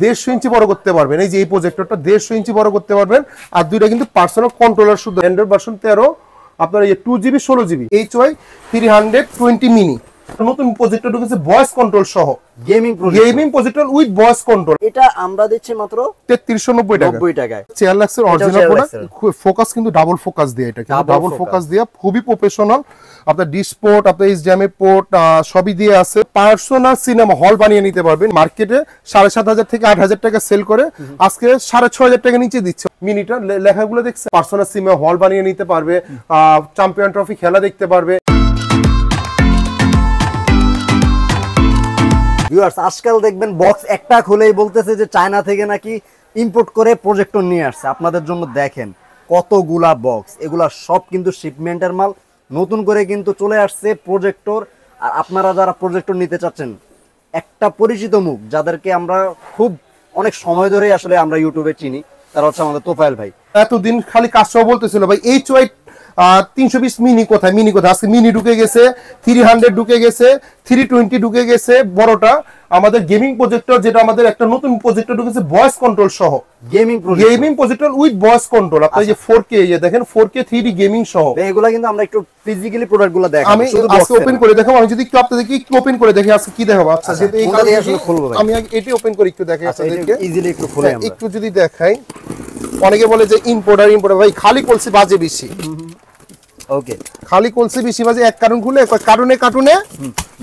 150 ইঞ্চি বড় করতে পারবেন। এই যে এই প্রজেক্টরটা 150 ইঞ্চি বড় করতে পারবেন। আর দুইটা কিন্তু পার্সোনাল কন্ট্রোলার শুধু। অ্যান্ড্রয়েড ভার্সন 13 আপনার এই 2GB 16GB HY 320 মিনি নতুন প্রজেক্টর ঢুকেছে ভয়েস কন্ট্রোল সহ। Gaming projector with voice control. এটা আমরা দিচ্ছি মাত্র 3390 টাকায়। চেয়ারলাক্সের অরিজিনাল প্রোডাক্ট। ফোকাস কিন্তু ডাবল ফোকাস দিয়ে, এটা কিন্তু ডাবল ফোকাস দিয়ে খুবই প্রফেশনাল। আপনার ডিশ পোর্ট, আপনার HDMI পোর্ট সবই দিয়ে আছে। পার্সোনাল সিনেমা হল বানিয়ে নিতে পারবেন। মার্কেটে 7500 থেকে 8000 টাকা সেল করে, আজকে 6500 টাকা নিচে দিচ্ছে। মিনিটা লেখাগুলো দেখছে, পার্সোনাল সিনেমা হল বানিয়ে নিতে পারবে, চ্যাম্পিয়ন ট্রফি খেলা দেখতে পারবে। ভিউয়ার্স, আজকাল দেখবেন বক্স একটা খুলেই বলতেছে যে চায়না থেকে নাকি ইম্পোর্ট করে প্রজেক্টর নিয়ে আসছে আপনাদের জন্য। দেখেন কতগুলা বক্স, এগুলা সব কিন্তু শিপমেন্টের মাল। নতুন করে কিন্তু চলে আসছে প্রজেক্টর। আর আপনারা যারা প্রজেক্টর নিতে চাচ্ছেন, একটা পরিচিত মুখ যাদেরকে আমরা খুব অনেক সময় ধরে আসলে আমরা ইউটিউবে চিনি, তারা হচ্ছে আমাদের তোফায়েল ভাই। এতদিন খালি কাজটাও বলতেছিল ভাই HY 320 মিনি কোথায়, মিনি কোথায়। আজকে মিনি ঢুকে গেছে, 300 ঢুকে গেছে, 320 ঢুকে গেছে বড়টা। আমাদের গেমিং প্রজেক্টর, যেটা আমাদের একটা নতুন প্রজেক্টর ঢুকেছে ভয়েস কন্ট্রোল সহ। Gaming projector with voice control. আপনি যে 4K, এই দেখেন 4K 3D গেমিং সহ। এগুলা কিন্তু আমরা একটু ফিজিক্যালি প্রোডাক্টগুলো দেখাবো। আমি আজকে ওপেন করে দেখাবো। আমি যদি একটু আপনাদেরকে একটু ওপেন করে দেখি আজকে কি দেখাবো। আচ্ছা, যেটা এই কাজে আসলে খুলবো ভাই। আমি এটি ওপেন করে একটু দেখাই আপনাদেরকে। ইজিলি একটু খুলে আমরা একটু যদি দেখাই। অনেকে বলে যে ইম্পোর্টার ভাই খালি কলসি বাজে বেশি। ওকে, খালি কলসি বেশি বাজে। এক কার্টুন খুলে কার্টুনে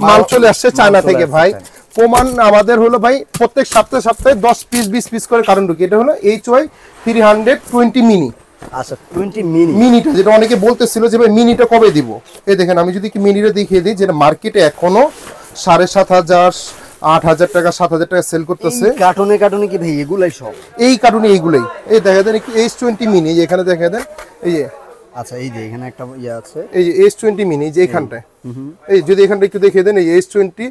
মাল চলে আসছে চায়না থেকে ভাই। প্রমাণ আমাদের হলো ভাই, প্রত্যেক সপ্তাহে 10 পিস 20 পিস করে কার্টুন ঢুকে। এটা হলো HY 320 মিনি। আচ্ছা, 20 মিনি। মিনিটা যেটা অনেকে বলতেছিল যে ভাই মিনিটা কবে দিব। এই দেখেন, আমি যদি কি মিনিটা দেখিয়ে দিই, যেটা মার্কেটে এখনো 7500 8000 টাকা 7000 টাকা সেল করতেছে। কার্টুনে কি ভাই এগুলাই সব? এই কার্টুনে এইগুলাই। এই দেখা দেন একটু H20 মিনি, এখানে দেখা দেন। এই যে আচ্ছা, এই যে এখানে একটা ইয়া আছে, এই যে H20 মিনি, যে এখানটায়। এই যদি এখানটা একটু দেখিয়ে দেন, এই H20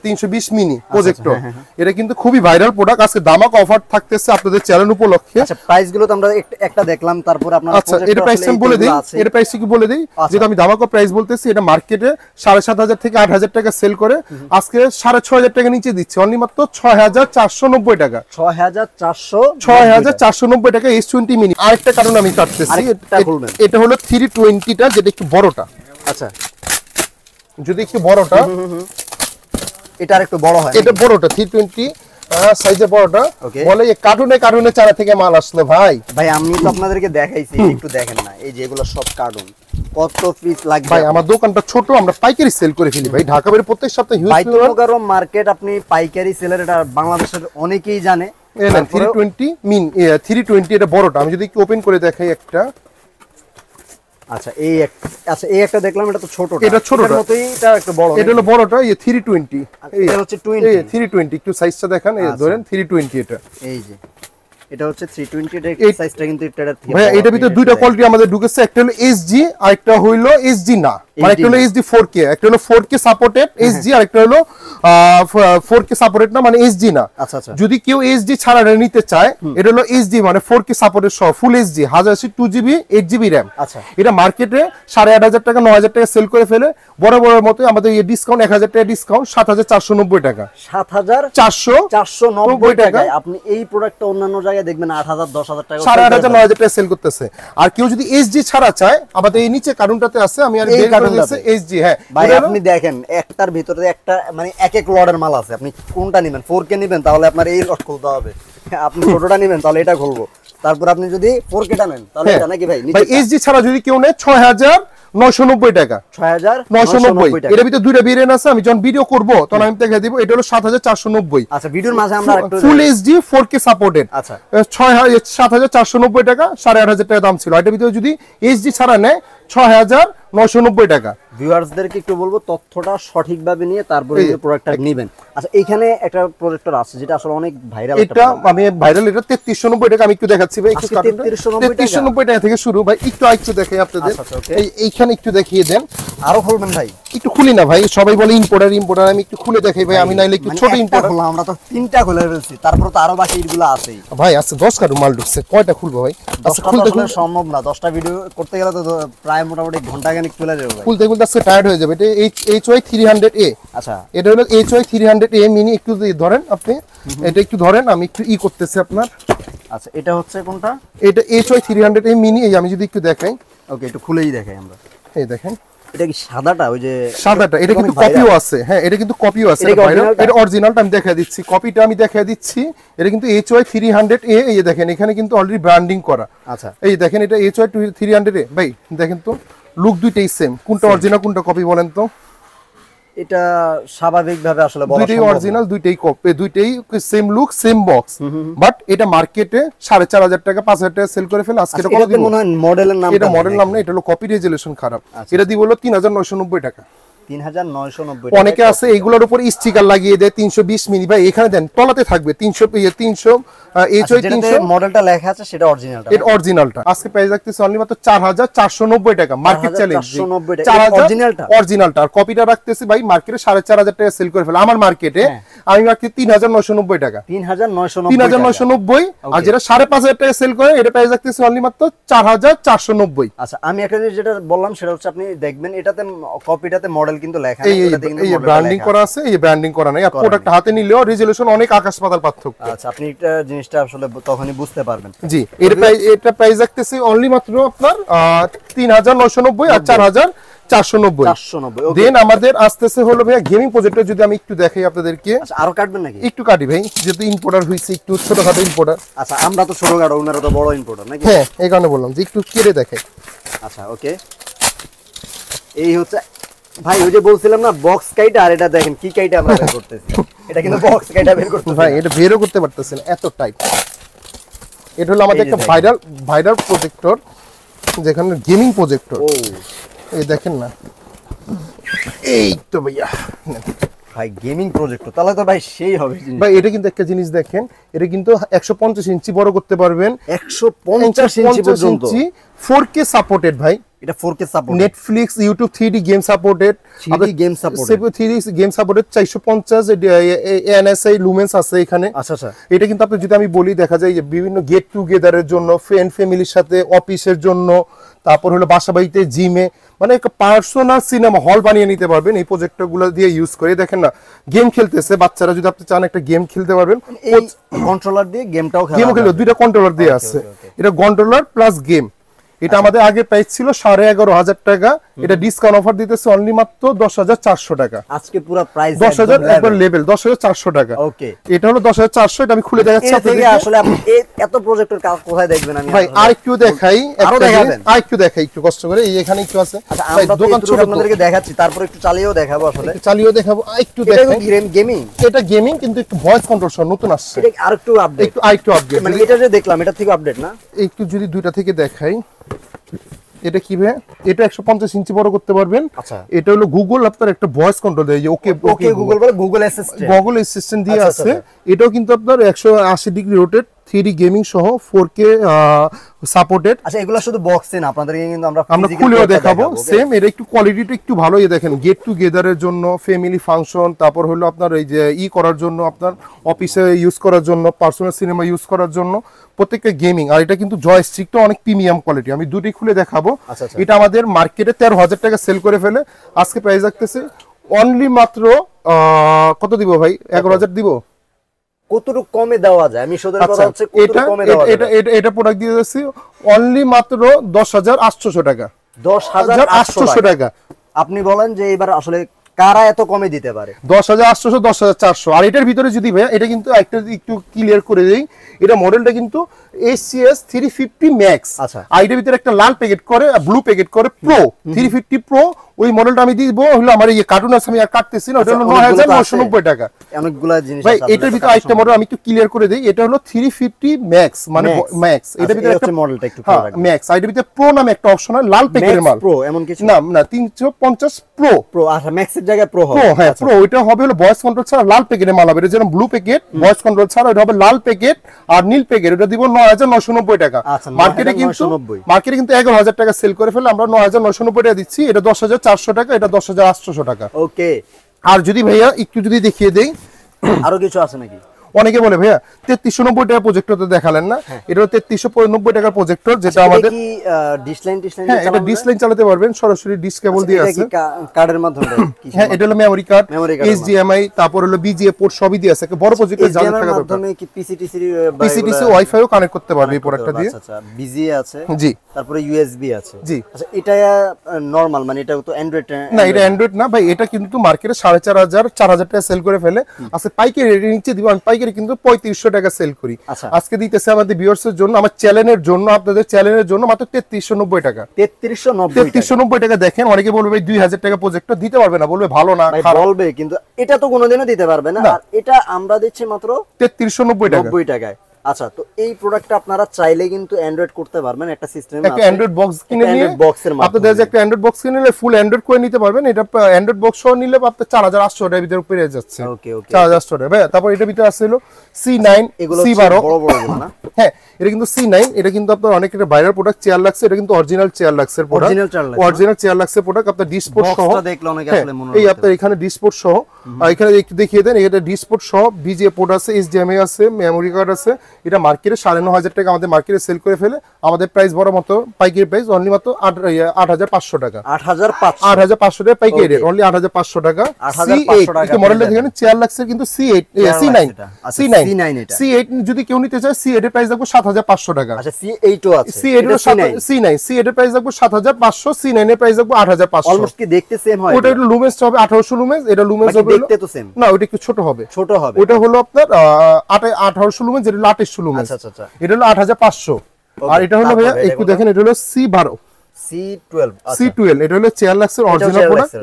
320 মিনি প্রজেক্টর। এটা কিন্তু খুবই ভাইরাল প্রোডাক্ট। আজকে দামাক অফার থাকতেছে আপনাদের চ্যানেল উপলক্ষে। আচ্ছা, প্রাইস গুলো তো আমরা একটা দেখলাম, তারপর আপনারা আচ্ছা এর প্রাইস আমি বলে দেই। এর প্রাইস কি বলে দেই, যেটা আমি দামাক প্রাইস বলতেছি। এটা মার্কেটে 7500 থেকে 8000 টাকা সেল করে, আজকে 6500 টাকা নিচে দিচ্ছে। অনলি মাত্র 6490 টাকা। 6490 টাকা H20 মিনি। আরেকটা কারণ আমি কাটতেছি, এটা হলো 320 টা, যেটা একটু বড়টা। আচ্ছা, যদি একটু বড়টা, এটা আরেকটু বড় হয়। এটা বড়টা 320 সাইজে বড়টা। বলে এই কার্টুনে চারা থেকে মাল আসলো ভাই। আমি তো আপনাদেরকে দেখাইছি, একটু দেখেন না। এই যে এগুলো সব কার্টুন, কত পিস লাগবে ভাই। আমার দোকানটা ছোট, আমরা পাইকারি সেল করে ফেলি ভাই। ঢাকা বাইরে প্রত্যেক সপ্তাহে হিউজ মার্কেট, আপনি পাইকারি সেলের, এটা বাংলাদেশের অনেকেই জানে। 320 এটা বড়টা। আমি যদি একটু ওপেন করে দেখাই একটা। আচ্ছা, এই একটা দেখলাম, এটা তো ছোটটা। এটা ছোটটার মতই, এটা একটু বড়। এটা হলো বড়টা, এই 320। এটা হচ্ছে 20। 320 একটু সাইজটা দেখান। এই ধরেন 320 এটা। এই যে এটা হচ্ছে 320, এর সাইজটা কিন্তু এটা ভাই। এটার ভিতরে দুইটা কোয়ালিটি আমাদের ঢুকেছে। একটা হলো SG, আর একটা হলো SG না। মানে একটা হলো SD 4K, একটা হলো 4K সাপোর্টেড SG, আর একটা হলো 4K সাপোর্টেড না, মানে SG না। আচ্ছা আচ্ছা, যদি কেউ SG ছাড়া নিতে চায়, এটা হলো SD মানে 4K সাপোর্টেড সহ ফুল SG 1080 2GB 8GB RAM। আচ্ছা, এটা মার্কেটে 8500 টাকা 9000 টাকা সেল করে ফেলে। বড় মতো আমাদের এই ডিসকাউন্ট 1000 টাকা ডিসকাউন্ট 7490 টাকা। 7490 টাকায় আপনি এই প্রোডাক্টটা অন্যান্য জায়গায় দেখবেন 8000 10000 টাকা 8500 9000 টাকা সেল করতেছে। আর কেউ যদি SG ছাড়া চায়, আমাদের এই নিচে কার্টুনটাতে আছে। আমি আর SG। হ্যাঁ ভাই, আপনি দেখেন একটার ভিতরে একটা মানে এক এক লটের মাল আছে। আপনি কোনটা নেবেন? 4K নেবেন তাহলে আপনার এই লট খুলতে হবে। আপনি ছোটটা নেবেন তাহলে এটা খুলবো। তারপর আপনি যদি 4K টা নেন তাহলে এটা নাকি ভাই? ভাই SG ছাড়া যদি কেউ নেয় 6990 টাকা। 6990 টাকা। এর ভিতরে দুইটা ভেরিয়েন্ট আছে। আমি যখন ভিডিও করব তখন আমি দেখাই দিব। এটা হলো 7490। আচ্ছা, ভিডিওর মাঝে আমরা একটু ফুল HD 4K সাপোর্টেড। আচ্ছা, 7490 টাকা, 8500 টাকা দাম ছিল। এটার ভিতরে যদি SG ছাড়া নেয় 6990 টাকা। ভিউয়ার্সদেরকে একটু বলবো তথ্যটা সঠিকভাবে নিয়ে তারপরে প্রোডাক্টটা নেবেন। আচ্ছা, এখানে একটা প্রজেক্টর আছে যেটা আসলে অনেক ভাইরাল। এটা আমি ভাইরাল, এটা 3390 টাকা। আমি একটু দেখাচ্ছি ভাই। 3390 টাকা থেকে শুরু ভাই। একটু দেখাই আপনাদের। এইখানে একটু দেখিয়ে দেন। আরো খুলবেন ভাই। একটু খুলি না ভাই, সবাই বলে ইম্পোর্টার, আমি একটু খুলে দেখাই ভাই, আমি নাইলে একটু ছোট ইম্পোর্টার। আমরা তো 3টা খুলে ফেলছি, তারপর তো আরো বাকি এগুলো আছে ভাই। আচ্ছা 10 কার্টু মাল ঢুকছে, কয়টা খুলবো ভাই? আচ্ছা খুলতে সম্ভব না, 10টা ভিডিও করতে গেলে তো প্রায় মোটামুটি ঘন্টা খানিক চলে যাবে ভাই। খুলতে আজকে টায়ার্ড হয়ে যাবে। এটা HY 300A। আচ্ছা এটা হলো HY 300A মিনি। একটু ধরেন আপনি, এটা একটু ধরেন, আমি একটু করতেছি আপনার। আচ্ছা এটা হচ্ছে কোনটা? এটা HY 300A মিনি। এই আমি যদি একটু দেখাই, ওকে একটু খুলেই দেখাই আমরা। এই দেখেন, এটা কি সাদাটা? ওই যে সাদাটা, এটা কিন্তু কপিও আছে। হ্যাঁ এটা কিন্তু কপিও আছে, এটা অরিজিনালটা আমি দেখাই দিচ্ছি, কপিটা আমি দেখাই দিচ্ছি। এটা কিন্তু HY 300A। এই যে দেখেন, এখানে কিন্তু অলরেডি ব্র্যান্ডিং করা। আচ্ছা এই দেখেন, এটা HY 300A। ভাই দেখেন তো, লুক দুইটাই সেম, কোনটা অরিজিনাল কোনটা কপি বলেন তো? এটা স্বাভাবিকভাবে আসলে বলা দুইটাই অরিজিনাল, দুইটাই কপি, দুইটাই same look same box. But এটা মার্কেটে 4500 টাকা 5000 টাকা সেল করে ফেলে। আজকে এটা মনে হয় মডেলের নাম, এটা মডেল নাম না, এটা হলো কপি রেজুলেশন খারাপ। এটা দিব হলো 3990 টাকা। 3990। অনেকে আছে এইগুলোর উপর স্টিকার লাগিয়ে দেয় 320 মিলি। ভাই এখানে দেন তলাতে থাকবে 300 HY 300 মডেলটা লেখা আছে সেটা অরিজিনালটা। এর অরিজিনালটা আজকে প্রাইস রাখতেছে অনলি মাত্র 4490 টাকা। মার্কেট চ্যালেঞ্জ 490 টাকা অরিজিনালটা। আর কপিটা রাখতেছি ভাই মার্কেটে 4500 টাকা সেল করে ফেলে। আমার মার্কেটে আমি রাখছি 3990 টাকা। 3990। আর যেটা 5500 টাকা সেল করে এটা প্রাইস রাখতেছি অনলি মাত্র 4490। আচ্ছা আমি একটা জিনিস যেটা বললাম সেটা হচ্ছে আপনি দেখবেন এটাতে কপিটাতে মডেল কিন্তু লেখা নেই, এই ব্র্যান্ডিং করা আছে, এই ব্র্যান্ডিং করা নাই। আর প্রোডাক্ট হাতে নিলেও রেজুলেশন অনেক আকাশ পাতাল পার্থক্য। আচ্ছা আপনি এটা জিনিসটা আসলে তখনই বুঝতে পারবেন। জি এটা প্রাইস রাখতেছি অনলি মাত্র আপনার 3990 আর 4490। দেন আমাদের আসতেছে হলো ভাইয়া গেমিং প্রজেক্টর। যদি আমি একটু দেখাই আপনাদেরকে। আচ্ছা আরো কাটবেন নাকি? একটু কাটি ভাই, যেহেতু ইম্পোর্টার হইছে, একটু ছোটখাটো ইম্পোর্টার। আচ্ছা আমরা তো ছোটখাটো, ওনারা তো বড় ইম্পোর্টার নাকি? হ্যাঁ এই কারণে বললাম যে একটু কেটে দেখাই। আচ্ছা ওকে, এই হচ্ছে ভাই ওই যে বলছিলাম না বক্স কাইটা, আর এটা দেখেন কি কাইটা আমরা বের করতেছি। এটা কিন্তু বক্স কাইটা বের করতেছি ভাই, এটা বেরও করতে পারতেছেন এত টাইট। এটা হলো আমাদের একটা ভাইরাল প্রজেক্টর, যেখানে গেমিং প্রজেক্টর। ও এই দেখেন না, এই তো ভাইয়া ভাই গেমিং প্রজেক্টর, তাহলে তো ভাই সেই হবে ভাই। এটা কিন্তু একটা জিনিস দেখেন, এটা কিন্তু 150 ইঞ্চি বড় করতে পারবেন, 150 ইঞ্চি পর্যন্ত 4K সাপোর্টেড ভাই। এটা 4K support, Netflix, YouTube 3D game supported, 3D game supported, 3D game supported. 450 ANSI lumens আছে এখানে। আচ্ছা আচ্ছা এটা কিন্তু আপনি যদি আমি বলি, দেখা যায় যে বিভিন্ন গেট টুগেদারের জন্য, ফ্রেন্ড ফ্যামিলির সাথে, অফিসের জন্য, তারপর হলো বাসা বাড়িতে, জিমে, মানে একটা পার্সোনাল সিনেমা হল বানিয়ে নিতে পারবেন এই প্রজেক্টরগুলো দিয়ে ইউজ করে। দেখেন না, গেম খেলতেছে বাচ্চারা, যদি আপনি চান একটা গেম খেলতে পারবেন। এই কন্ট্রোলার দিয়ে গেমটাও খেলবে, দুইটা কন্ট্রোলার দিয়ে আছে। এটা কন্ট্রোলার প্লাস গেম। এটা আমাদের আগে প্রাইস ছিল 11,500 টাকা, এটা ডিসকাউন্ট অফার দিতেছে অনলি মাত্র 10,400 টাকা। আজকে পুরো প্রাইস 10,000 একবার লেভেল 10,400 টাকা। ওকে এটা হলো 10,400। এটা আমি খুলে দেখাচ্ছি আপনাদের। আসলে আপনি এত প্রজেক্টর কোথায় দেখবেন? আমি ভাই আরেকটু দেখাই, আরেকটু দেখাই, একটু কষ্ট করে। এই এখানে একটু আছে ভাই, দোকান ছোট, আপনাদেরকে দেখাচ্ছি, তারপর একটু চালিয়েও দেখাবো। আসলে চালিয়েও দেখাবো, একটু দেখাই। গেমিং, এটা গেমিং কিন্তু একটু ভয়েস কন্ট্রোল সহ নতুন আসছে। এটা আরেকটু আপডেট, একটু আপডেট। মানে এটা যে দেখলাম এটা থেকে আপডেট না? একটু যদি দুইটা থেকে দেখাই, এটা কি ভাই, এটা 150 ইঞ্চি বড় করতে পারবেন। আচ্ছা এটা হলো গুগল আপনার একটা ভয়েস কন্ট্রোল দেয়, যে ওকে গুগল বলে, গুগল অ্যাসিস্ট্যান্ট দিয়ে আছে। এটাও কিন্তু আপনার 180 ডিগ্রি রোটেট, 3D গেমিং সহ 4K সাপোর্টেড। আচ্ছা এগুলো শুধু বক্সে না, আপনাদেরকে কিন্তু আমরা খুলেও দেখাবো সেম। এটা একটু কোয়ালিটিটা একটু ভালোই দেখেন, গেট টুগেদারের জন্য, ফ্যামিলি ফাংশন, তারপর হলো আপনার এই যে করার জন্য, আপনার অফিসে ইউজ করার জন্য, পার্সোনাল সিনেমা ইউজ করার জন্য, প্রত্যেকটা গেমিং। আর এটা কিন্তু জয়স্টিকটা অনেক প্রিমিয়াম কোয়ালিটি, আমি দুটোই খুলে দেখাবো। এটা আমাদের মার্কেটে 13,000 টাকা সেল করে ফেলে, আজকে প্রাইস রাখতেছে অনলি মাত্র কত দিব ভাই? 11,000 দিব। কতটুকু কমে দেওয়া যায়? আমি শুধু কথা হচ্ছে কতটুকু কমে দেওয়া যায়। এটা প্রোডাক্ট দিয়ে যাচ্ছি অনলি মাত্র 10,800 টাকা। 10,800 টাকা। আপনি বলেন যে এবার আসলে কারা এত কমে দিতে পারে? 10,800, 10,400। আর এটার ভিতরে যদি ভাই, এটা কিন্তু একটা একটু ক্লিয়ার করে দেই, এটা মডেলটা কিন্তু ACS 350 Max। আচ্ছা আর এটার ভিতরে একটা লাল প্যাকেট করে, ব্লু প্যাকেট করে প্রো 350 প্রো। ওই মডেলটা আমি দিব হলো আমার এই কার্টুন আছে, আমি আর কাটতেছি না, ওটা হলো 9,990 টাকা। অনেকগুলা জিনিস ভাই এটার ভিতরে আরেকটা মডেল আমি একটু ক্লিয়ার করে দেই, এটা হলো 350 Max, মানে ম্যাক্স। এটার ভিতরে একটা মডেলটা একটু ক্লিয়ার রাখবেন। ম্যাক্স, আর এটার ভিতরে প্রো নামে একটা অপশন আছে, লাল প্যাকেটের মাল। প্রো এমন কিছু না 350 প্রো। আচ্ছা ম্যাক্সের জায়গায় প্রো হবে। হ্যাঁ প্রো, ওইটা হবে হলো ভয়েস কন্ট্রোল ছাড়া লাল প্যাকেটের মাল হবে। এটা যেমন ব্লু প্যাকেট ভয়েস কন্ট্রোল ছাড়া, এটা হবে লাল প্যাকেট আর নীল প্যাকেট। এটা দিব 9,990 টাকা। মার্কেটে কিন্তু 11,000 টাকা সেল করে ফেলে, আমরা 9,990 টাকা দিচ্ছি, এটা 10,400 10,400 টাকা, এটা 10,800 টাকা। ওকে। আর যদি ভাইয়া একটু যদি দেখিয়ে দেই, আরো কিছু আছে নাকি? অনেকে বলে ভাইয়া 3390 টাকা প্রজেক্টর তো দেখালেন না, এটা 3390 টাকার প্রজেক্টর, যেটা আমাদের কি ডিসলাইন হ্যাঁ এটা ডিসলাইন চালাতে পারবেন, সরাসরি ডিস কেবল দিয়ে আছে। কার্ডের মাধ্যমে হ্যাঁ এটা হলো মেমরি কার্ড, এইচডিএমআই, তারপর হলো বিজিএ পোর্ট সবই দিয়ে আছে, বড় প্রজেক্টর জানা থাকা দরকার। মাধ্যমে কি পিসিটিসি ওয়াইফাইও কানেক্ট করতে পারবে এই প্রোডাক্টটা দিয়ে। আচ্ছা বিজিএ আছে, জি, তারপরে ইউএসবি আছে। জি। আচ্ছা এটা নরমাল, মানে এটা তো অ্যান্ড্রয়েড না, এটা অ্যান্ড্রয়েড না ভাই, এটা কিন্তু মার্কেটে 4,500 4,000 টাকা সেল করে ফেলে। আচ্ছা পাইকারি রেটে নিচে দিব, আমি পাইকারি কিন্তু 3500 টাকা সেল করি। আজকে দিতেছে আমাদের ভিউয়ার্সের জন্য, আমার চ্যানেলের জন্য, আপনাদের চ্যানেলের জন্য মাত্র 3390 টাকা। 3390 টাকা। দেখেন অনেকে বলবে ভাই 2000 টাকা প্রজেক্টর দিতে পারবে না, বলবে ভালো না, খারাপ বলবে, কিন্তু এটা তো কোনোদিনও দিতে পারবে না। আর এটা আমরা দিচ্ছি মাত্র 3390 টাকায়। আচ্ছা, তো এই প্রোডাক্টটা আপনারা চাইলে কিন্তু অ্যান্ড্রয়েড করতে পারবেন, একটা সিস্টেম আছে, একটা অ্যান্ড্রয়েড বক্স কিনে নিয়ে আপনাদের যে একটা অ্যান্ড্রয়েড বক্স কিনে নিলে ফুল অ্যান্ড্রয়েড করে নিতে পারবেন। এটা অ্যান্ড্রয়েড বক্স সহ নিলে আপনার 4,800 টাকার ভিতরে পেয়ে যাচ্ছে। ওকে ওকে, 4,800 টাকা ভাই। তারপর এটা ভিতরে আছে হলো C9, C12, বড় বড় গুলো না? হ্যাঁ এটা কিন্তু C9, এটা কিন্তু আপনার অনেক একটা ভাইরাল প্রোডাক্ট, চেয়ার লাগছে, এটা কিন্তু অরিজিনাল চেয়ার লাগছে প্রোডাক্ট, অরিজিনাল চেয়ার লাগছে প্রোডাক্ট। আপনার ডিসপোর্ট সহ, বক্সটা দেখলে অনেকে আসলে মনে হয় এই আপনার এখানে ডিসপোর্ট সহ, এখানে একটু দেখিয়ে দেন, এটা ডিসপোর্ট সহ, বিজিএ পোর্ট আছে, এইচডিএমআই আছে, মেমরি কার্ড আছে। এটা মার্কেটে 9,500 টাকা আমাদের মার্কেটে সেল করে ফেলে। আমাদের প্রাইস বড় মতো পাইকারি প্রাইস অনলি মাত্র 8,500 টাকা। 8,500 টাকা পাইকারি রেট, অনলি 8,500 টাকা। C8 মডেলটা দেখেন, চেয়ার লাগছে কিন্তু C8 C9 যদি কেউ নিতে চায়, C8 এর প্রাইস রাখবো 7,500 টাকা। আচ্ছা C8 ও আছে, C8 এর প্রাইস রাখবো 7,500, C9 এর প্রাইস রাখবো 8,500। অলমোস্ট কি দেখতে সেম হয়? ওটা একটু লুমেন্স হবে 1800 লুমেন্স, এটা লুমেন্স হবে দেখতে তো সেম না, ওটা একটু ছোট হবে। ওটা হলো আপনার 1800 লুমেন্স, এটা হলো 2800 লুমেন্স। আচ্ছা, এটা হলো 8,500। আর এটা হলো ভাইয়া একটু দেখেন, এটা হলো C12, এটা হলো চেয়ার লাক্সের অরিজিনাল প্রোডাক্ট।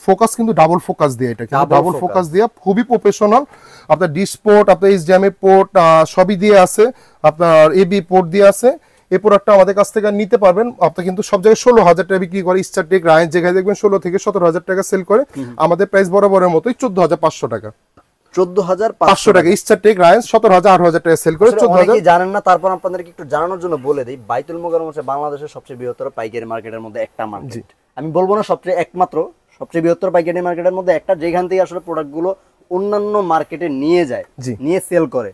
ফোকাস কিন্তু ডাবল ফোকাস দিয়ে, এটা কিন্তু ডাবল ফোকাস দিয়ে খুবই প্রফেশনাল। আপনার ডিস পোর্ট, আপনার এইচডিএমআই পোর্ট সবই দিয়ে আছে, আপনার এবি পোর্ট দিয়ে আছে। এই প্রোডাক্টটা আমাদের কাছ থেকে নিতে পারবেন। আপনি কিন্তু সব জায়গায় 16,000 টাকা বিক্রি করে, স্টারটেক, রায়ের জায়গায় দেখবেন 16 থেকে 17,000 টাকা সেল করে। আমাদের প্রাইস বরাবরের মতোই 14,500 টাকা। 14,500 টাকা স্টারটেক, রায়ের 17,000 8,000 টাকা সেল করে। 14,000 জানেন না, তারপর আপনাদেরকে একটু জানানোর জন্য বলে দেই, বাইতুল মোকাররম হচ্ছে বাংলাদেশের সবচেয়ে বৃহত্তর পাইকারি মার্কেটের মধ্যে একটা মার্কেট। আমি বলবো না সবচেয়ে একমাত্র, সবচেয়ে বৃহত্তর পাইকারি মার্কেটের মধ্যে একটা, যেখান থেকে আসলে প্রোডাক্টগুলো অন্যান্য মার্কেটে নিয়ে যায়, নিয়ে সেল করে।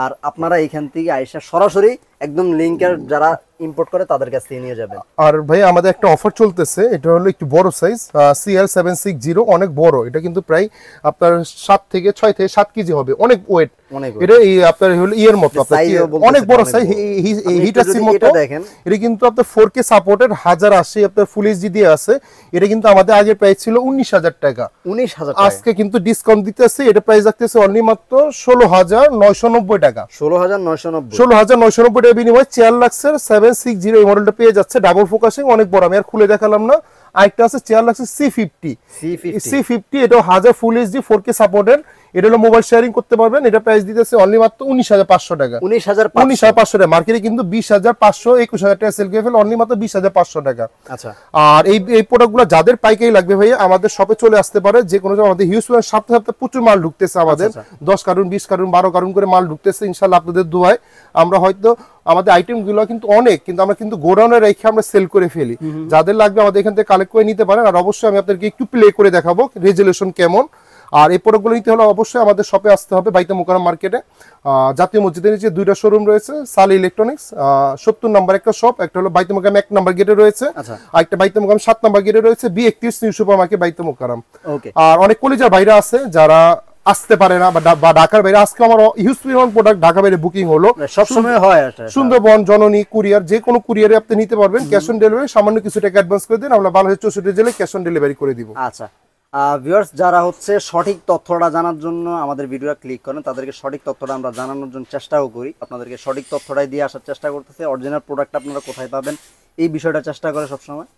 আর আপনারা এখান থেকে আইসা সরাসরি একদম লিংকের যারা ইম্পোর্ট করে তাদের কাছ থেকে নিয়ে যাবেন। আর ভাই আমাদের একটা অফার চলতেছে, এটা হলো একটু বড় সাইজ, CL760, অনেক বড়। এটা কিন্তু প্রায় আপনার 6 থেকে 7 কেজি হবে, অনেক ওয়েট। এটা এই আপনার হলো ইয়ের মতো, আপনার অনেক বড় সাইজ, হিটাচির মতো। এটা কিন্তু আপনার 4K সাপোর্টেড 1080 আপনার ফুল এইচডি দিয়ে আছে। এটা কিন্তু আমাদের আগে প্রাইস ছিল 19,000 টাকা। 19,000 আজকে কিন্তু ডিসকাউন্ট দিতেছে, এটা প্রাইস রাখতেছে অনলি মাত্র 16,990 টাকা। 16,990 টাকা বিনিময়ে চেয়ার লাক্সের 760 এই মডেলটা পেয়ে যাচ্ছে, ডাবল ফোকাসিং, অনেক বড়। আমি আর খুলে দেখালাম না। আরেকটা আছে চেয়ার লাক্সের C50, এটা 1000 ফুল এইচডি 4K সাপোর্টেড। এটা হলো মোবাইল শেয়ারিং করতে পারবেন। এটা প্রাইস দিতেছে অনলি মাত্র 19,500 টাকা। 19,500 টাকা, মার্কেটে কিন্তু 20,500 21,000 টাকা সেল করে ফেলে, অনলি মাত্র 20,500 টাকা। আচ্ছা, আর এই প্রোডাক্টগুলো যাদের পাইকারি লাগবে ভাইয়া আমাদের শপে চলে আসতে পারে। যে কোনো আমাদের হিউজ সপ্তাহে প্রচুর মাল ঢুকতেছে, আমাদের 10 কার্টুন 20 কার্টুন 12 কার্টুন করে মাল ঢুকতেছে। ইনশাআল্লাহ আপনাদের দোয়ায় আমরা হয়তো আমাদের আইটেমগুলো কিন্তু অনেক, কিন্তু আমরা কিন্তু গোডাউনে রেখে আমরা সেল করে ফেলি। যাদের লাগবে আমাদের এখান থেকে কালেক্ট করে নিতে পারেন। আর অবশ্যই আমি আপনাদেরকে একটু প্লে করে দেখাবো রেজুলেশন কেমন। আর এই প্রোডাক্টগুলো নিতে হলে অবশ্যই আমাদের শপে আসতে হবে, বাইতুল মোকাররম মার্কেটে। জাতীয় মসজিদের নিচে 2টা শোরুম রয়েছে, সালি ইলেকট্রনিক্স 70 নম্বর একটা শপ, একটা হলো বাইতুল মোকাররম 1 নম্বর গেটে রয়েছে, আর একটা বাইতুল মোকাররম 7 নম্বর গেটে রয়েছে, B31 নিউ সুপার মার্কেট বাইতুল মোকাররম। আর অনেক কলিজার ভাইরা আছে যারা আসতে পারে না বা ঢাকার বাইরে। আজকে আমার হিউজ পরিমাণ প্রোডাক্ট ঢাকা বাইরে বুকিং হলো, সবসময় হয়। সুন্দরবন, জননী, কুরিয়ার, যে কোনো কুরিয়ারে আপনি নিতে পারবেন। ক্যাশ অন ডেলিভারি, সামান্য কিছু টাকা অ্যাডভান্স করে দিন, আমরা বাংলাদেশ 64 জেলায় ক্যাশ অন ডেলিভারি করে দিব। আচ্ছা ভিউয়ার্স, যারা হচ্ছে সঠিক তথ্যটা জানার জন্য আমাদের ভিডিওটা ক্লিক করেন, তাদেরকে সঠিক তথ্যটা আমরা জানানোর জন্য চেষ্টাও করি। আপনাদেরকে সঠিক তথ্যটাই দিয়ে আসার চেষ্টা করতেছে। অরিজিনাল প্রোডাক্ট আপনারা কোথায় পাবেন এই বিষয়টা চেষ্টা করে সবসময়।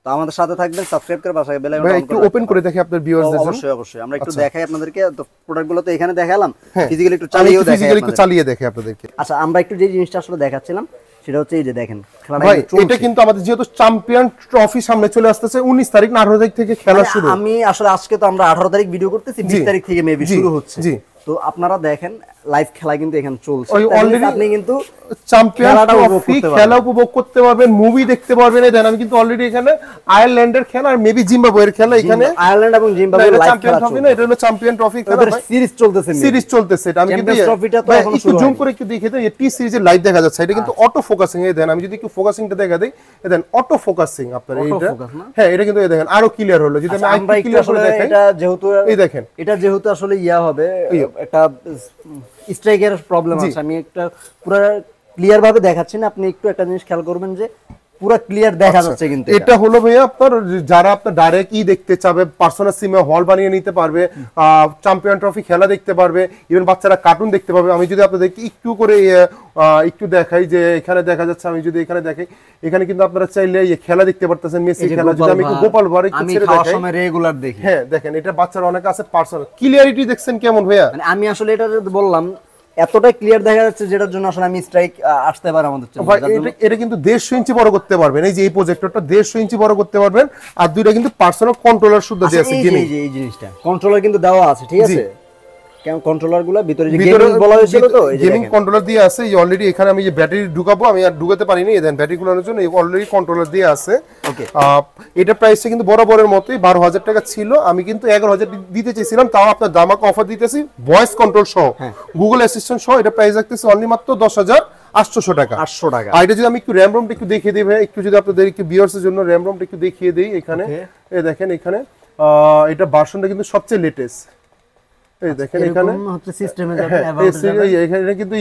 তো আমাদের সাথে থাকবেন, সাবস্ক্রাইব করে পাশে বেল আইকনটা অন করে একটু ওপেন করে দেখি আপনাদের ভিউয়ারদের জন্য। অবশ্যই আমরা একটু দেখাই আপনাদেরকে। তো প্রোডাক্টগুলো তো এখানে দেখালাম, ফিজিক্যালি একটু চালিয়ে দেখাই আপনাদেরকে। আচ্ছা, আমরা একটু যে জিনিসটা আসলে দেখাচ্ছিলাম সেটা হচ্ছে এই যে দেখেন ভাই, এটা কিন্তু আমাদের যেহেতু চ্যাম্পিয়ন ট্রফি সামনে চলে আসতেছে, 19 তারিখ না 18 তারিখ থেকে খেলা শুরু। আমি আসলে আজকে তো আমরা 18 তারিখ ভিডিও করতেছি, 20 তারিখ থেকে মেবি শুরু হচ্ছে। তো আপনারা দেখেন লাইভ খেলা কিন্তু এখানে চলছে, আপনি কিন্তু চ্যাম্পিয়ন ট্রফি খেলা উপভোগ করতে পারবেন, মুভি দেখতে পারবেন। এই দেন আমি কিন্তু অলরেডি এখানে আয়ারল্যান্ডের খেলা আর মেবি জিম্বাবুয়ের খেলা, এখানে আয়ারল্যান্ড এবং জিম্বাবুয়ের লাইভ খেলা চলছে না, এটা হলো চ্যাম্পিয়ন ট্রফি খেলা ভাই, সিরিজ চলতেছে। এটা আমি কিন্তু ট্রফিটা তো এখন একটু জুম করে একটু দেখিয়ে দেই, এই টি সিরিজের লাইভ দেখা যাচ্ছে, এটা কিন্তু অটো ফোকাসিং। এই দেন আমি যদি একটু ফোকাসিংটা দেখা দেই, এই দেন অটো ফোকাসিং আপনার এইটা, হ্যাঁ এটা কিন্তু এই দেখেন আরো ক্লিয়ার হলো। যদি আমি আরেকটু ক্লিয়ার করে দেখাই, এটা যেহেতু এই দেখেন এটা যেহেতু আসলে ইয়া হবে, একটা স্ট্রাইকের প্রবলেম আছে, আমি একটা পুরো ক্লিয়ার ভাবে দেখাচ্ছি না, আপনি একটু একটা জিনিস খেয়াল করবেন যে পুরো ক্লিয়ার দেখা যাচ্ছে। কিন্তু এটা হলো ভাইয়া আপনার যারা আপনার ডাইরেক্ট দেখতে চাবে, পার্সোনাল সিমে হল বানিয়ে নিতে পারবে, চ্যাম্পিয়ন ট্রফি খেলা দেখতে পারবে, ইভেন বাচ্চারা কার্টুন দেখতে পারবে। আমি যদি আপনাদেরকে একটু করে একটু দেখাই, যে এখানে দেখা যাচ্ছে, আমি যদি এখানে দেখাই, এখানে কিন্তু আপনারা চাইলে খেলা দেখতে পারতেছেন, মেসি খেলা। যদি আমি গোপাল ভাড় একটু ছেড়ে দেখাই, সময় রেগুলার দেখি, হ্যাঁ দেখেন এটা বাচ্চারা অনেক আছে, পার্সোনাল ক্লিয়ারিটি দেখছেন কেমন ভাইয়া। মানে আমি আসলে এটা বললাম এতটা ক্লিয়ার দেখা যাচ্ছে, যেটার জন্য আসলে আমি স্ট্রাইক আসতে পারে আমাদের চ্যানেলে। এটা কিন্তু 150 ইঞ্চি বড় করতে পারবেন, এই যে এই প্রজেক্টরটা 150 ইঞ্চি বড় করতে পারবেন, আর দুইটা কিন্তু পার্সোনাল কন্ট্রোলার শুদ্ধ দেয়া আছে। এই জিনিসটা কন্ট্রোলার কিন্তু দেওয়া আছে, ঠিক আছে, কন্ট্রোলারগুলো ভিতরে যে গেমিং বলা হয়েছিল, তো এই গেমিং কন্ট্রোলার দিয়ে আছে। এই অলরেডি এখানে আমি যে ব্যাটারি ঢুকাবো, আমি আর ঢুকাতে পারিনি, এই দেন ব্যাটারি গুলোর জন্য অলরেডি কন্ট্রোলার দিয়ে আছে। ওকে, এটা প্রাইসটা কিন্তু বরাবরের মতোই 12,000 টাকা ছিল, আমি কিন্তু 11,000 দিতে চাইছিলাম, তাও আপনার দামাক অফার দিতেছি ভয়েস কন্ট্রোল সহ, গুগল অ্যাসিস্ট্যান্ট সহ। এটা প্রাইস রাখতেছি অনলি মাত্র 10,800 টাকা। 800 টাকা। আর এটা যদি আমি একটু র্যাম রোমটা একটু দেখিয়ে দিই ভাই, একটু যদি আপনাদের একটু ভিউয়ার্সের জন্য র্যাম রোমটা একটু দেখিয়ে দেই। এখানে এই দেখেন, এখানে এটা ভার্সনটা কিন্তু সবচেয়ে লেটেস্ট। এই দেখেন এখানে হচ্ছে সিস্টেমে যাবে, এখানে কিন্তু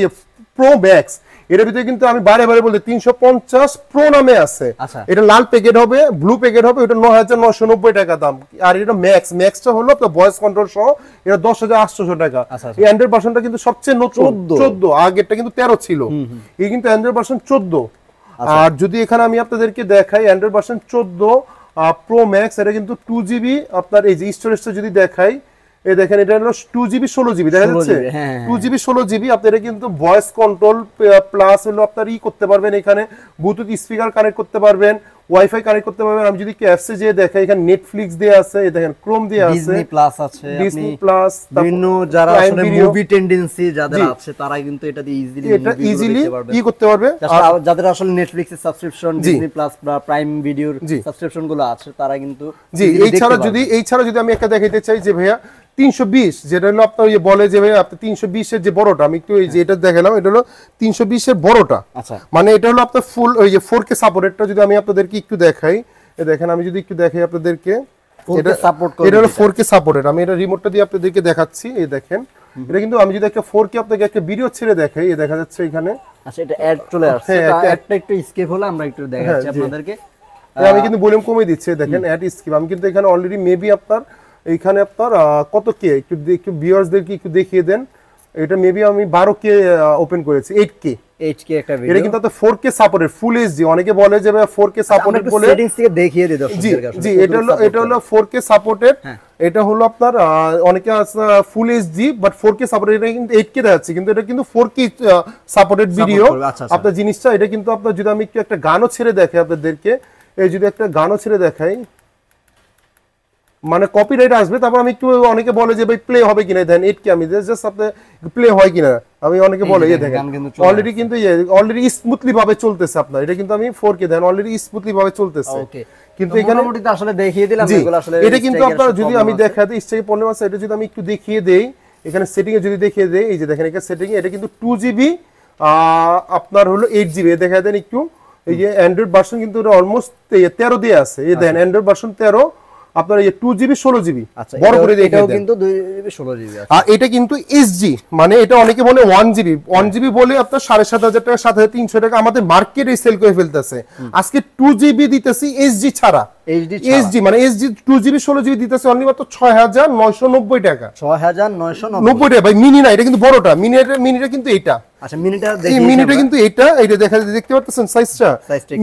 প্রো ম্যাক্স, এর ভিতরে কিন্তু আমি বারে বারে বলি 350 প্রো নামে আছে। এটা লাল প্যাকেট হবে, ব্লু প্যাকেট হবে, এটা 9,990 টাকা দাম। আর এটা ম্যাক্স, ম্যাক্সটা হলো আপনার ভয়েস কন্ট্রোল সহ, এটা 10,800 টাকা। এই অ্যান্ড্রয়েড ভার্সনটা কিন্তু সবচেয়ে নতুন 14, আগেরটা কিন্তু 13 ছিল, এই কিন্তু অ্যান্ড্রয়েড ভার্সন 14। আর যদি এখানে আমি আপনাদেরকে দেখাই অ্যান্ড্রয়েড ভার্সন 14 প্রো ম্যাক্স, এটা কিন্তু 2GB আপনার এই যে স্টোরেজটা যদি দেখাই, এই দেখেন এটা হলো 2GB 16GB দেখা যাচ্ছে, 2GB 16GB। আপনারা কিন্তু ভয়েস কন্ট্রোল প্লাস হলো আপনারা করতে পারবেন, এখানে ব্লুটুথ স্পিকার কানেক্ট করতে পারবেন, ওয়াইফাই কানেক্ট করতে পারবেন। আমি যদি ক্যাপসে যে দেখাই, এখানে নেটফ্লিক্স দেয়া আছে, এই দেখেন ক্রোম দেয়া আছে, ডিজনি প্লাস আছে, ডিজনি প্লাস, বিভিন্ন যারা আসলে মুভি টেন্ডেন্সি যাদের আছে তারা কিন্তু এটা দিয়ে ইজিলি করতে পারবে। যাদের আসলে নেটফ্লিক্সের সাবস্ক্রিপশন, ডিজনি প্লাস বা প্রাইম ভিডিওর সাবস্ক্রিপশন গুলো আছে, তারা কিন্তু এই ছাড়া যদি আমি একটা দেখাইতে চাই যে ভাইয়া 320, যেটা হলো আপনার বলে যে ভাই আপনি 320 এর যে বড়টা, আমি একটু এই যে এটা দেখালাম, এটা হলো 320 এর বড়টা, মানে এটা হলো আপনার ফুল ওই যে 4K সাপোর্টেডটা। যদি আমি আপনাদেরকে একটু দেখাই, এই দেখেন আমি যদি একটু দেখাই আপনাদেরকে, এটা হলো 4K সাপোর্টেড। আমি এটা রিমোটটা দিয়ে আপনাদেরকে দেখাচ্ছি, এই দেখেন এটা কিন্তু আমি যদি একটা 4K আপনাকে একটা ভিডিও ছেড়ে দেখাই, এই দেখা যাচ্ছে এখানে। আচ্ছা, এটা অ্যাড চলে আসছে, অ্যাডটা একটু স্কিপ হলো, আমরা একটু দেখাচ্ছি আপনাদেরকে। আমি কিন্তু ভলিউম কমিয়ে দিচ্ছি, দেখেন অ্যাড স্কিপ। আমি কিন্তু এখানে অলরেডি মেবি আপনার এইখানে আপনার কত কে একটু ভিউয়ার্সদেরকে একটু দেখিয়ে দেন, এটা মেবি আমি 12K ওপেন করেছি, 8K একটা ভিডিও। এটা কিন্তু 4K সাপোর্টেড ফুল এইচডি। অনেকে বলে যে 4K সাপোর্টেড বলে, সেটিংস থেকে দেখিয়ে দিই দর্শকদের কাছে। জি এটা হলো 4K সাপোর্টেড। এটা হলো আপনার অনেকে full HD but 4K supported, এটা কিন্তু 8K দেখাচ্ছে, কিন্তু এটা কিন্তু 4K সাপোর্টেড ভিডিও। আপনার জিনিসটা এটা কিন্তু আপনার যদি আমি একটু একটা গানও ছেড়ে দেখাই আপনাদেরকে, এই যদি একটা গানও ছেড়ে দেখাই, মানে কপিরাইট আসবে। তারপর আমি একটু, অনেকে বলে যে ভাই প্লে হবে কিনা, দেন 8K আমি জাস্ট আপনি প্লে হয় কিনা, আমি অনেকে বলে এই দেখেন অলরেডি কিন্তু অলরেডি স্মুথলি ভাবে চলতেছে আপনার। এটা কিন্তু আমি 4K দেন অলরেডি স্মুথলি ভাবে চলতেছে, কিন্তু এখানে আসলে দেখিয়ে দিলাম এগুলো আসলে। এটা কিন্তু আপনার যদি আমি দেখাতে স্টেজ প্রবলেম আছে, এটা যদি আমি একটু দেখিয়ে দেই, এখানে সেটিং এ যদি দেখিয়ে দেই, এই যে দেখেন এখানে সেটিং এ এটা কিন্তু 2GB আপনার হলো 8GB দেখা দেন একটু। এই যে অ্যান্ড্রয়েড ভার্সন কিন্তু এটা অলমোস্ট 13 দিয়ে আছে, এই দেন অ্যান্ড্রয়েড ভার্সন 13 আপনার এই 2GB 16GB বড় করে দেখেন, এটাও কিন্তু 2GB 16GB আছে। আর এটা কিন্তু এসজি, মানে এটা অনেকে বলে 1GB বলে আপনার 7,500 টাকা 7,300 টাকা আমাদের মার্কেটে সেল করে ফেলতেছে। আজকে 2GB দিতেছি এসজি ছাড়া, এসজি মানে এসজি 2GB 16GB দিতেছে অনলি মাত্র 6,990 টাকা। 6,990 টাকা ভাই। মিনি না, এটা কিন্তু বড়টা, মিনিটা কিন্তু এটা। আচ্ছা, মিনিটা কিন্তু এটা দেখতে পাচ্ছেন সাইজটা,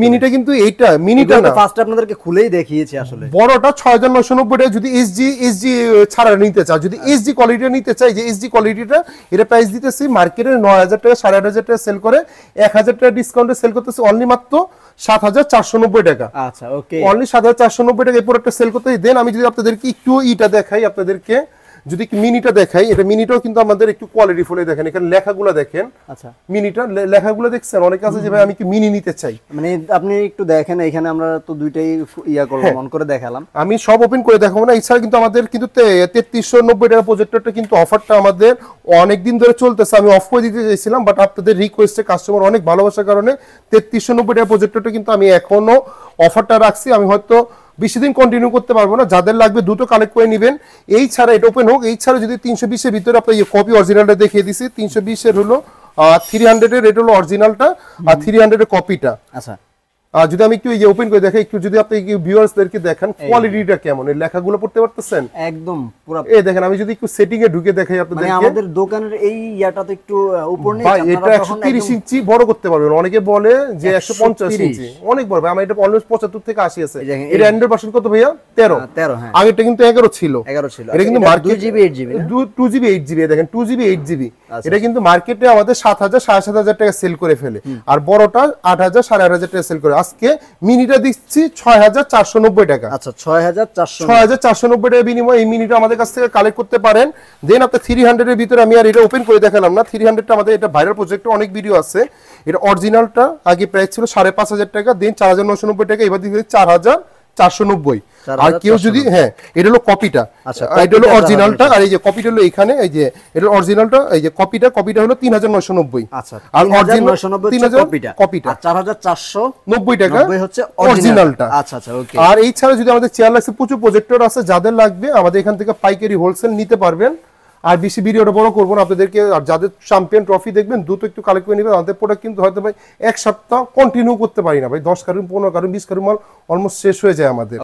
মিনিটা কিন্তু এইটা, মিনিটা না, ফার্স্ট আপনাদেরকে খুলেই দেখিয়েছি। আসলে বড়টা 6,990 টাকা। যদি এসজি ছাড়া নিতে চাও, যদি এসজি কোয়ালিটিটা নিতে চাই, যে এসজি কোয়ালিটিটা এটা প্রাইস দিতেছি মার্কেটে 9,000 টাকা, 8,500 টাকা সেল করে, 1,000 টাকা ডিসকাউন্টে সেল করতেছে অনলি মাত্র 7,490 টাকা। আচ্ছা, ওকে, অনলি 7,490 টাকা এই প্রোডাক্টটা সেল করতে দেন। আমি যদি আপনাদেরকে একটু ইটা দেখাই আপনাদেরকে, যদি মিনিটা দেখাই, এটা মিনিটাও কিন্তু আমাদের একটু কোয়ালিটি ফুলে দেখেন, এখানে লেখাগুলো দেখেন। আচ্ছা, মিনিটা লেখাগুলো দেখছেন, অনেকে আছে যে ভাই আমি কি মিনি নিতে চাই, মানে আপনি একটু দেখেন, এখানে আমরা তো দুইটাই ইয়া করলাম, অন করে দেখালাম। আমি সব ওপেন করে দেখাবো না। এছাড়া কিন্তু আমাদের কিন্তু 3390 টাকা প্রজেক্টরটা কিন্তু অফারটা আমাদের অনেক দিন ধরে চলতেছে, আমি অফ করে দিতে চাইছিলাম, বাট আপনাদের রিকোয়েস্টে কাস্টমার অনেক ভালোবাসার কারণে 3390 টাকা প্রজেক্টরটা কিন্তু আমি এখনো অফারটা রাখছি। আমি হয়তো বেশি দিন কন্টিনিউ করতে পারবো না, যাদের লাগবে দ্রুত কালেক্ট করে নেবেন। এই ছাড়া এটা ওপেন হোক, এই ছাড়া যদি 320 এর ভিতরে আপনার কপি অরিজিনালটা দেখিয়ে দিছি, 320 এর হলো 300 এর, এটা হলো অরিজিনালটা, আর 300 এর কপিটা। আচ্ছা, যদি আমি একটু ওপেন করে দেখাই, একটু যদি আপনি ভিউয়ার্সদেরকে দেখেন কোয়ালিটিটা কেমন, এই লেখাগুলো পড়তে পারতেছেন একদম পুরো। এই দেখেন, আমি যদি একটু সেটিং এ ঢুকে দেখাই আপনাদের, মানে আমাদের দোকানের এই ইয়াটা তো একটু উপর নিয়ে, ভাই এটা 130 ইঞ্চি বড় করতে পারবেন, অনেকে বলে যে 150 ইঞ্চি অনেক বড়, ভাই আমার এটা অলমোস্ট 75 থেকে 80 আছে। এটা অ্যান্ড্রয়েড ভার্সন কত ভাইয়া? 13। হ্যাঁ, আগেটা কিন্তু 11 ছিল। এটা কিন্তু market 2GB 8GB 2GB 8GB দেখেন, 2GB 8GB। এটা কিন্তু মার্কেটে আমাদের 7000 7500 টাকা সেল করে ফেলে, আর বড়টা 8000 8500 টাকা সেল করে। আজকে মিনিটা দিচ্ছি 6490 টাকা। আচ্ছা, 6490 টাকা বিনিময়ে এই মিনিটা আমাদের কাছ থেকে কালেক্ট করতে পারেন। দেন আপনার 300 এর ভিতরে আমি আর এটা ওপেন করে দেখালাম না, 300টা আমাদের এটা ভাইরাল প্রজেক্টে অনেক ভিডিও আছে। এটা অরিজিনালটা আগে প্রাইস ছিল 5500 টাকা, দেন 4990 টাকা, এবার দিচ্ছি 4490। আর কেউ যদি, হ্যাঁ এটা হলো কপিটা, এটা হলো অরিজিনালটা, আর এই যে কপিটা হলো এখানে, এই যে এটা অরিজিনালটা, এই যে কপিটা হলো 3990। আচ্ছা, আর অরিজিনাল 3990 কপিটা, আর 4490 টাকা হচ্ছে অরিজিনালটা। আচ্ছা আচ্ছা, ওকে। আর এই ছাড়া যদি আমাদের চেয়ার লাগছে, প্রচুর প্রজেক্টর আছে, যাদের লাগবে আমাদের এখান থেকে পাইকারি হোলসেল নিতে পারবেন। আর বেশি ভিডিওটা বড় করবো না আপনাদেরকে, আর যাদের চ্যাম্পিয়ন ট্রফি দেখবেন দ্রুত একটু কালেক্ট করে নেবেন। আমাদের প্রোডাক্ট কিন্তু হয়তো ভাই এক সপ্তাহ কন্টিনিউ করতে পারি না ভাই, 10 কার্টুন 15 কার্টুন 20 কার্টুন মাল অলমোস্ট শেষ হয়ে যায় আমাদের।